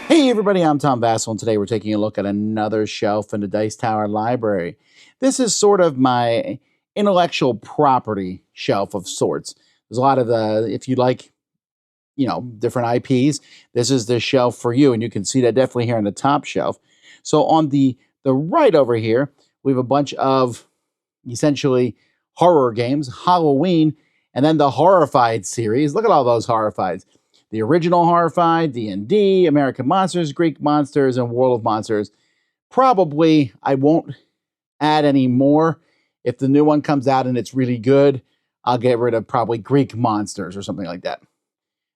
Hey everybody, I'm Tom Vasel, and today we're taking a look at another shelf in the Dice Tower library. This is sort of my intellectual property shelf of sorts. There's a lot of if you like, different IPs, this is the shelf for you, and you can see that definitely here on the top shelf. So on the right over here, we have a bunch of essentially horror games, Halloween, and then the Horrified series. Look at all those Horrifieds. The original Horrified, D&D, American Monsters, Greek Monsters, and World of Monsters. Probably I won't add any more. If the new one comes out and it's really good, I'll get rid of probably Greek Monsters or something like that.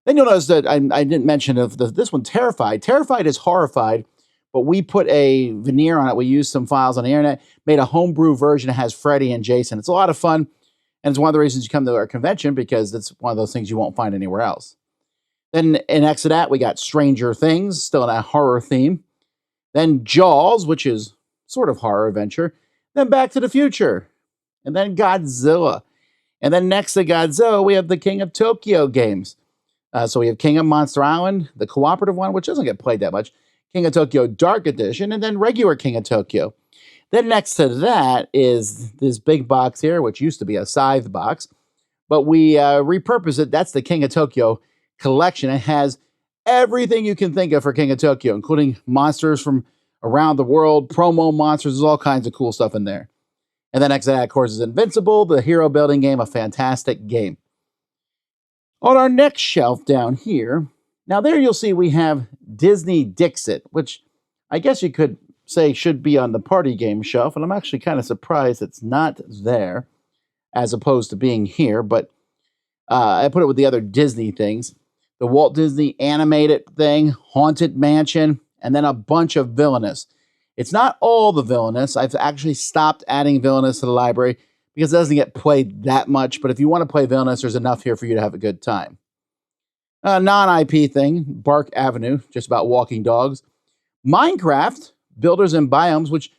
Then you'll notice that I didn't mention this one, Terrified. Terrified is Horrified, but we put a veneer on it. We used some files on the internet, made a homebrew version that has Freddy and Jason. It's a lot of fun, and it's one of the reasons you come to our convention, because it's one of those things you won't find anywhere else. Then in next to that, we got Stranger Things, still in that horror theme. Then Jaws, which is sort of horror adventure. Then Back to the Future. And then Godzilla. And then next to Godzilla, we have the King of Tokyo games. So we have King of Monster Island, the cooperative one, which doesn't get played that much. King of Tokyo Dark Edition, and then regular King of Tokyo. Then next to that is this big box here, which used to be a Scythe box. But we repurposed it. That's the King of Tokyo collection. It has everything you can think of for King of Tokyo, including monsters from around the world, promo monsters. There's all kinds of cool stuff in there. And then next to that, of course, is Invincible, the hero building game, a fantastic game. On our next shelf down here, now there you'll see we have Disney Dixit, which I guess you could say should be on the party game shelf, and I'm actually kind of surprised it's not there as opposed to being here, but I put it with the other Disney things. The Walt Disney animated thing, Haunted Mansion, and then a bunch of Villainous. It's not all the Villainous. I've actually stopped adding Villainous to the library because it doesn't get played that much, but if you want to play Villainous, there's enough here for you to have a good time. Non-IP thing, Bark Avenue, just about walking dogs. Minecraft, Builders and Biomes, which,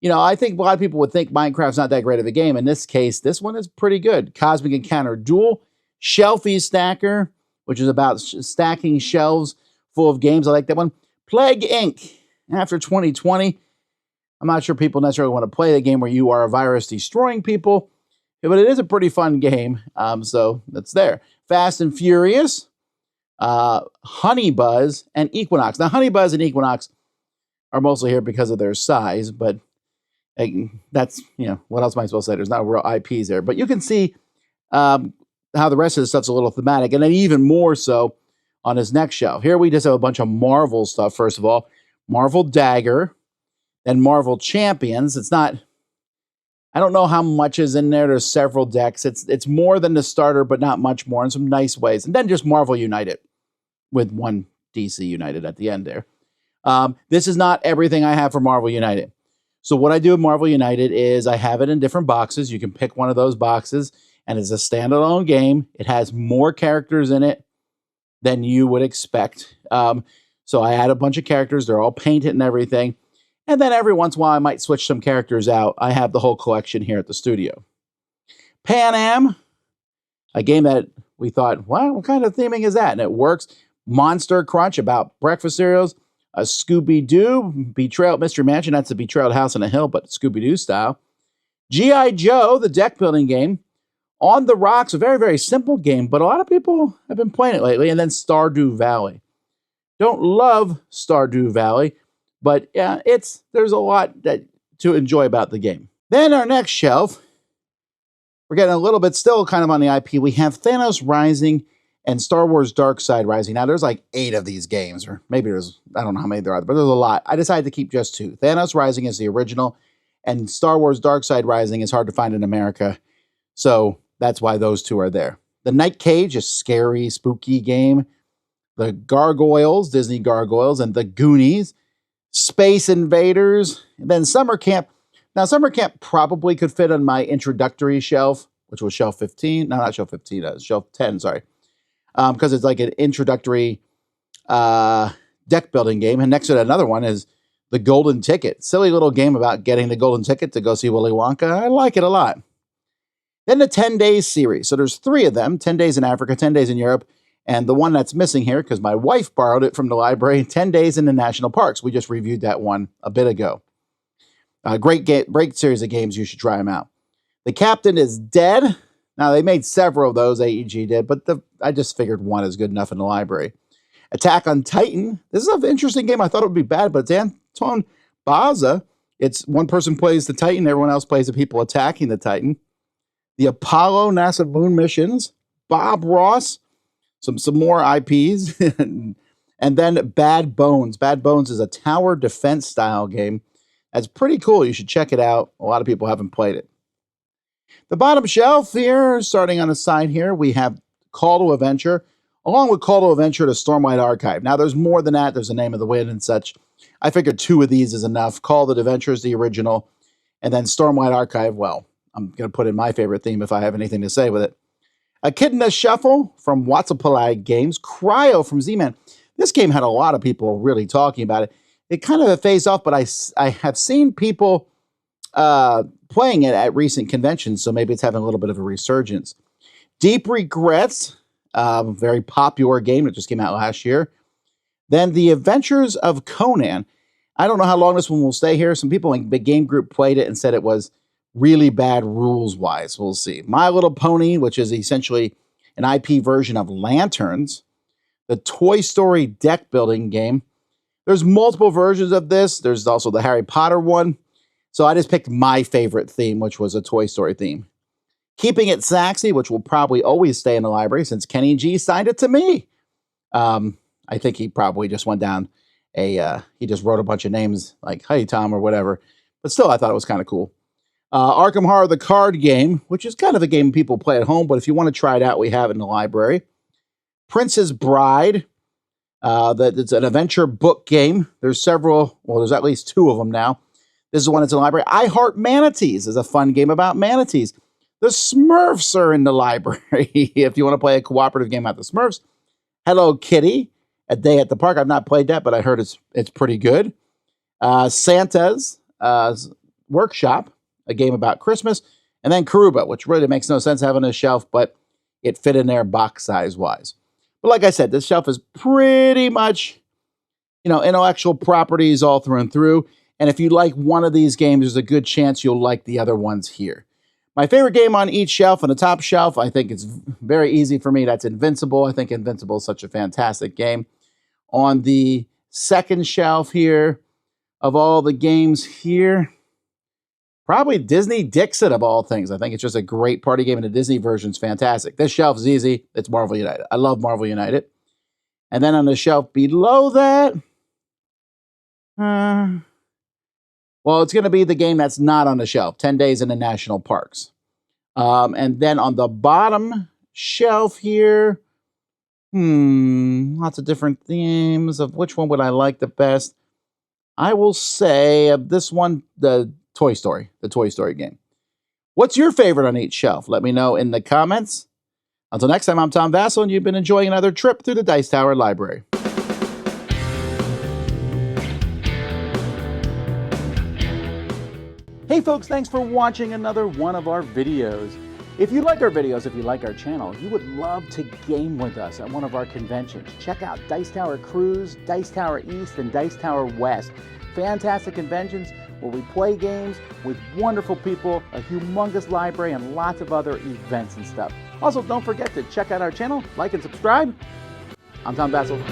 I think a lot of people would think Minecraft's not that great of a game. In this case, this one is pretty good. Cosmic Encounter Duel, Shelfie Stacker, which is about stacking shelves full of games. I like that one. Plague Inc. After 2020, I'm not sure people necessarily want to play the game where you are a virus destroying people, but it is a pretty fun game, so that's there. Fast and Furious, Honey Buzz, and Equinox. Now, Honey Buzz and Equinox are mostly here because of their size, but that's, what else am I supposed to say? There's not real IPs there, but you can see how the rest of the stuff's a little thematic, and then even more so on his next shelf. Here we just have a bunch of Marvel stuff, first of all. Marvel Dagger, then Marvel Champions. It's not, I don't know how much is in there. There's several decks. It's more than the starter, but not much more in some nice ways. And then just Marvel United with one DC United at the end there. This is not everything I have for Marvel United. So what I do with Marvel United is I have it in different boxes. You can pick one of those boxes, and it's a standalone game. It has more characters in it than you would expect. So I add a bunch of characters. They're all painted and everything. And then every once in a while, I might switch some characters out. I have the whole collection here at the studio. Pan Am, a game that we thought, wow, what kind of theming is that? And it works. Monster Crunch, about breakfast cereals. A Scooby-Doo, Betrayal at Mystery Mansion. That's a Betrayal House on a Hill, but Scooby-Doo style. G.I. Joe, the deck building game. On the Rocks, a very, very simple game, but a lot of people have been playing it lately. And then Stardew Valley. Don't love Stardew Valley, but yeah, there's a lot to enjoy about the game. Then our next shelf, we're getting a little bit still kind of on the IP. We have Thanos Rising and Star Wars Dark Side Rising. Now, there's like 8 of these games, or maybe I don't know how many there are, but there's a lot. I decided to keep just 2. Thanos Rising is the original, and Star Wars Dark Side Rising is hard to find in America, so that's why those 2 are there. The Night Cage, a scary, spooky game. The Gargoyles, Disney Gargoyles, and the Goonies. Space Invaders, and then Summer Camp. Now, Summer Camp probably could fit on my introductory shelf, which was shelf 15. No, not shelf 15, shelf 10, sorry. Because it's like an introductory deck building game. And next to it, another one is the Golden Ticket. Silly little game about getting the Golden Ticket to go see Willy Wonka. I like it a lot. Then the 10 Days series. So there's 3 of them, 10 Days in Africa, 10 Days in Europe, And the one that's missing here, because my wife borrowed it from the library, 10 Days in the National Parks. We just reviewed that one a bit ago. Great series of games. You should try them out. The Captain is Dead. Now, they made several of those, AEG did, but I just figured one is good enough in the library. Attack on Titan. This is an interesting game. I thought it would be bad, but it's Anton Baza. It's one person plays the Titan, everyone else plays the people attacking the Titan. The Apollo NASA Moon Missions. Bob Ross. Some more IPs. And then Bad Bones. Bad Bones is a tower defense style game. That's pretty cool. You should check it out. A lot of people haven't played it. The bottom shelf here, starting on the side here, we have Call to Adventure. Along with Call to Adventure, the Stormlight Archive. Now, there's more than that. There's a Name of the Wind and such. I figured 2 of these is enough. Call to Adventure is the original. And then Stormlight Archive, well, I'm going to put in my favorite theme if I have anything to say with it. Echidna Shuffle from Watsopalag Games. Cryo from Z-Man. This game had a lot of people really talking about it. It kind of phased off, but I have seen people playing it at recent conventions, so maybe it's having a little bit of a resurgence. Deep Regrets, very popular game that just came out last year. Then The Adventures of Conan. I don't know how long this one will stay here. Some people in the game group played it and said it was really bad rules-wise. We'll see. My Little Pony, which is essentially an IP version of Lanterns. The Toy Story deck building game. There's multiple versions of this. There's also the Harry Potter one. So I just picked my favorite theme, which was a Toy Story theme. Keeping It Saxy, which will probably always stay in the library since Kenny G signed it to me. I think he probably just went down he just wrote a bunch of names like, hey, Tom, or whatever. But still, I thought it was kind of cool. Arkham Horror, the card game, which is kind of a game people play at home, but if you want to try it out, we have it in the library. Princess Bride. It's an adventure book game. There's several, well, there's at least 2 of them now. This is the one that's in the library. I Heart Manatees is a fun game about manatees. The Smurfs are in the library if you want to play a cooperative game about the Smurfs. Hello Kitty, A Day at the Park. I've not played that, but I heard it's pretty good. Santa's Workshop, a game about Christmas. And then Karuba, which really makes no sense having a shelf, but it fit in there box size wise. But like I said, this shelf is pretty much, intellectual properties all through and through. And if you like one of these games, there's a good chance you'll like the other ones here. My favorite game on each shelf, on the top shelf, I think it's very easy for me. That's Invincible. I think Invincible is such a fantastic game. On the second shelf here, of all the games here, probably Disney Dixit of all things. I think it's just a great party game, and the Disney version's fantastic. This shelf is easy. It's Marvel United. I love Marvel United. And then on the shelf below that, well, it's going to be the game that's not on the shelf, 10 Days in the National Parks. And then on the bottom shelf here, lots of different themes of which one would I like the best. I will say of this one, the Toy Story game. What's your favorite on each shelf? Let me know in the comments. Until next time, I'm Tom Vasel, and you've been enjoying another trip through the Dice Tower Library. Hey folks, thanks for watching another one of our videos. If you like our videos, if you like our channel, you would love to game with us at one of our conventions. Check out Dice Tower Cruise, Dice Tower East, and Dice Tower West. Fantastic conventions where we play games with wonderful people, a humongous library, and lots of other events and stuff. Also, don't forget to check out our channel, like and subscribe. I'm Tom Vasel.